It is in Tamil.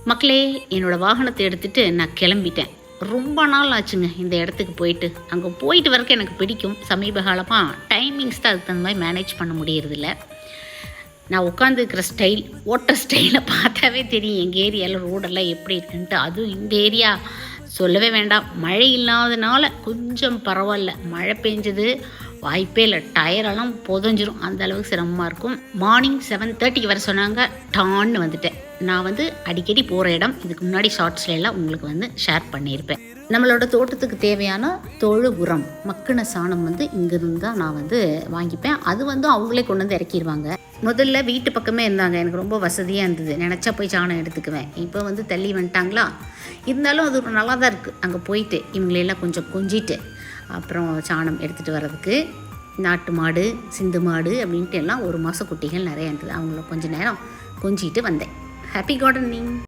மக்களே, என்னோடய வாகனத்தை எடுத்துகிட்டு நான் கிளம்பிட்டேன். ரொம்ப நாள் ஆச்சுங்க இந்த இடத்துக்கு போயிட்டு. அங்கே போயிட்டு வரக்கு எனக்கு பிடிக்கும். சமீப காலமாக டைமிங்ஸ் தான் அதுக்கு தகுந்த மாதிரி மேனேஜ் பண்ண முடியறதில்ல. நான் உட்காந்துருக்கிற ஸ்டைல், ஓட்டுற ஸ்டைலை பார்த்தாவே தெரியும் எங்கள் ஏரியாவில் ரோடெல்லாம் எப்படி இருக்குன்ட்டு. அதுவும் இந்த ஏரியா சொல்லவே வேண்டாம். மழை இல்லாதனால கொஞ்சம் பரவாயில்ல. மழை பெஞ்சது வாய்ப்பே இல்லை. டயரெல்லாம் புதஞ்சிரும், அந்த அளவுக்கு சிரமமாக இருக்கும். மார்னிங் 7:30க்கு வர சொன்னாங்க. டான்னு வந்துட்டேன். நான் அடிக்கடி போகிற இடம் இதுக்கு முன்னாடி ஷார்ட்ஸ்ல எல்லாம் உங்களுக்கு ஷேர் பண்ணியிருப்பேன். நம்மளோட தோட்டத்துக்கு தேவையான தொழு உரம், மக்கின சாணம் இங்கேருந்து தான் நான் வாங்கிப்பேன். அது அவங்களே கொண்டு வந்து இறக்கிடுவாங்க. முதல்ல வீட்டு பக்கமே இருந்தாங்க, எனக்கு ரொம்ப வசதியாக இருந்தது. நினச்சா போய் சாணம் எடுத்துக்குவேன். இப்போ தள்ளி வந்துட்டாங்களா, இருந்தாலும் அது ஒரு நல்லா தான் இருக்குது. அங்கே போயிட்டு இவங்களெல்லாம் கொஞ்சம் கொஞ்சிட்டு அப்புறம் சாணம் எடுத்துகிட்டு வர்றதுக்கு. நாட்டு மாடு, சிந்து மாடு அப்படின்ட்டு எல்லாம் 1 மாத குட்டிகள் நிறையா இருந்தது. அவங்கள கொஞ்சம் நேரம் கொஞ்சிட்டு வந்தேன். Happy gardening.